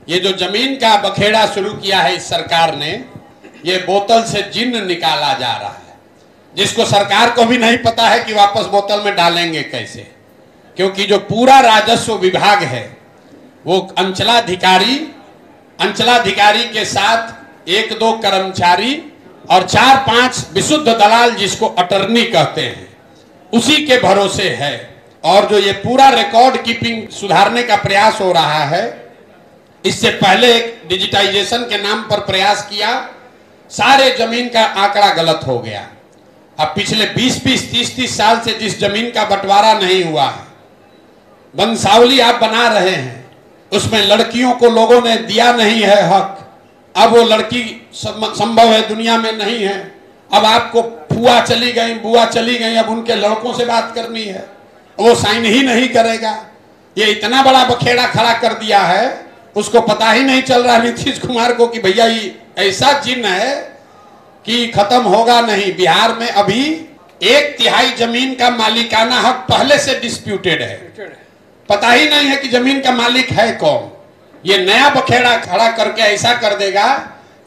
ये जो जमीन का बखेड़ा शुरू किया है इस सरकार ने, ये बोतल से जिन्न निकाला जा रहा है, जिसको सरकार को भी नहीं पता है कि वापस बोतल में डालेंगे कैसे। क्योंकि जो पूरा राजस्व विभाग है वो अंचलाधिकारी के साथ 1-2 कर्मचारी और 4-5 विशुद्ध दलाल, जिसको अटर्नी कहते हैं, उसी के भरोसे है। और जो ये पूरा रिकॉर्ड कीपिंग सुधारने का प्रयास हो रहा है, इससे पहले एक डिजिटाइजेशन के नाम पर प्रयास किया, सारे जमीन का आंकड़ा गलत हो गया। अब पिछले 20-20, 30-30 साल से जिस जमीन का बंटवारा नहीं हुआ है, वंशावली आप बना रहे हैं, उसमें लड़कियों को लोगों ने दिया नहीं है हक। अब वो लड़की संभव है दुनिया में नहीं है। अब आपको फुआ चली गई, बुआ चली गई, अब उनके लड़कों से बात करनी है, वो साइन ही नहीं करेगा। ये इतना बड़ा बखेड़ा खड़ा कर दिया है, उसको पता ही नहीं चल रहा नीतीश कुमार को कि भैया ये ऐसा जिन्न है कि खत्म होगा नहीं। बिहार में अभी 1/3 जमीन का मालिकाना हक पहले से डिस्प्यूटेड है, पता ही नहीं है कि जमीन का मालिक है कौन। ये नया बखेड़ा खड़ा करके ऐसा कर देगा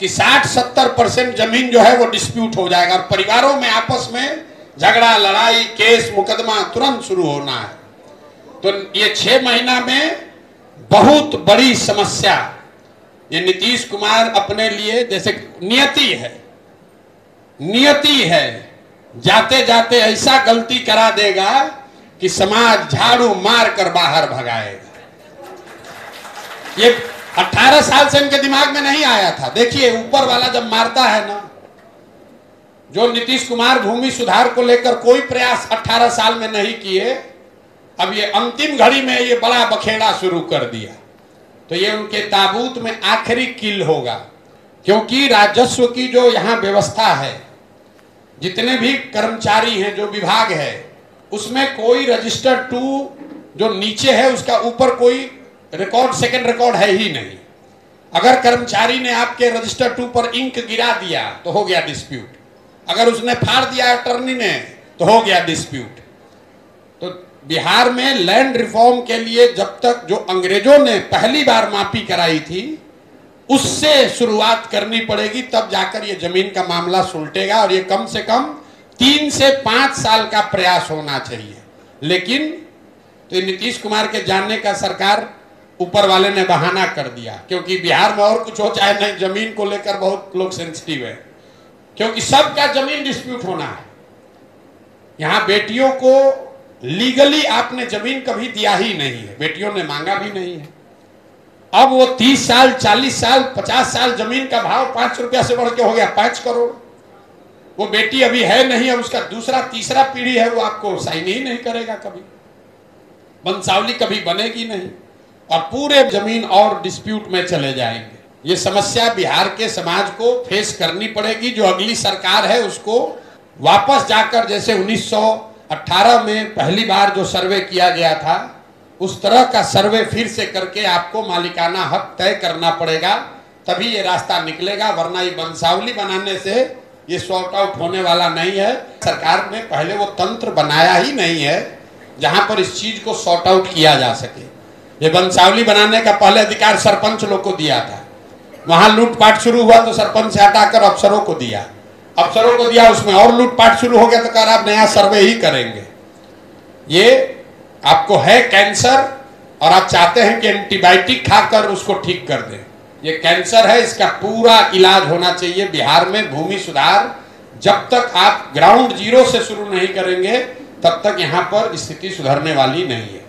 कि 60-70% जमीन जो है वो डिस्प्यूट हो जाएगा और परिवारों में आपस में झगड़ा, लड़ाई, केस, मुकदमा तुरंत शुरू होना है। तो ये 6 महीना में बहुत बड़ी समस्या ये नीतीश कुमार अपने लिए, जैसे नियति है, जाते जाते ऐसा गलती करा देगा कि समाज झाड़ू मार कर बाहर भगाएगा। ये 18 साल से इनके दिमाग में नहीं आया था। देखिए ऊपर वाला जब मारता है ना, जो नीतीश कुमार भूमि सुधार को लेकर कोई प्रयास 18 साल में नहीं किए, अब ये अंतिम घड़ी में ये बड़ा बखेड़ा शुरू कर दिया, तो ये उनके ताबूत में आखिरी किल होगा। क्योंकि राजस्व की जो यहाँ व्यवस्था है, जितने भी कर्मचारी हैं, जो विभाग है, उसमें कोई रजिस्टर 2 जो नीचे है उसका ऊपर कोई रिकॉर्ड, सेकंड रिकॉर्ड है ही नहीं। अगर कर्मचारी ने आपके रजिस्टर 2 पर इंक गिरा दिया तो हो गया डिस्प्यूट, अगर उसने फाड़ दिया अटर्नी ने तो हो गया डिस्प्यूट। तो बिहार में लैंड रिफॉर्म के लिए जब तक जो अंग्रेजों ने पहली बार मापी कराई थी उससे शुरुआत करनी पड़ेगी, तब जाकर ये जमीन का मामला सुलटेगा। और ये कम से कम 3 से 5 साल का प्रयास होना चाहिए। लेकिन तो नीतीश कुमार के जानने का सरकार ऊपर वाले ने बहाना कर दिया, क्योंकि बिहार में और कुछ हो चाहे नहीं, जमीन को लेकर बहुत लोग सेंसिटिव है, क्योंकि सबका जमीन डिस्प्यूट होना है। यहां बेटियों को लीगली आपने जमीन कभी दिया ही नहीं है, बेटियों ने मांगा भी नहीं है। अब वो 30 साल, 40 साल, 50 साल जमीन का भाव 5 रुपया से बढ़ के हो गया 5 करोड़। वो बेटी अभी है नहीं, अब उसका दूसरा तीसरा पीढ़ी है, वो आपको साइन ही नहीं करेगा, कभी वंशावली कभी बनेगी नहीं, और पूरे जमीन और डिस्प्यूट में चले जाएंगे। ये समस्या बिहार के समाज को फेस करनी पड़ेगी। जो अगली सरकार है उसको वापस जाकर, जैसे 1918 में पहली बार जो सर्वे किया गया था, उस तरह का सर्वे फिर से करके आपको मालिकाना हक तय करना पड़ेगा, तभी ये रास्ता निकलेगा। वरना ये वंशावली बनाने से ये सॉर्ट आउट होने वाला नहीं है। सरकार ने पहले वो तंत्र बनाया ही नहीं है जहां पर इस चीज को सॉर्ट आउट किया जा सके। ये वंशावली बनाने का पहले अधिकार सरपंच लोग को दिया था, वहां लूटपाट शुरू हुआ तो सरपंच से हटाकर अफसरों को दिया, उसमें और लूटपाट शुरू हो गया तो कहा आप नया सर्वे ही करेंगे। ये आपको है कैंसर और आप चाहते हैं कि एंटीबायोटिक खाकर उसको ठीक कर दें। ये कैंसर है, इसका पूरा इलाज होना चाहिए। बिहार में भूमि सुधार जब तक आप ग्राउंड जीरो से शुरू नहीं करेंगे तब तक यहाँ पर स्थिति सुधरने वाली नहीं है।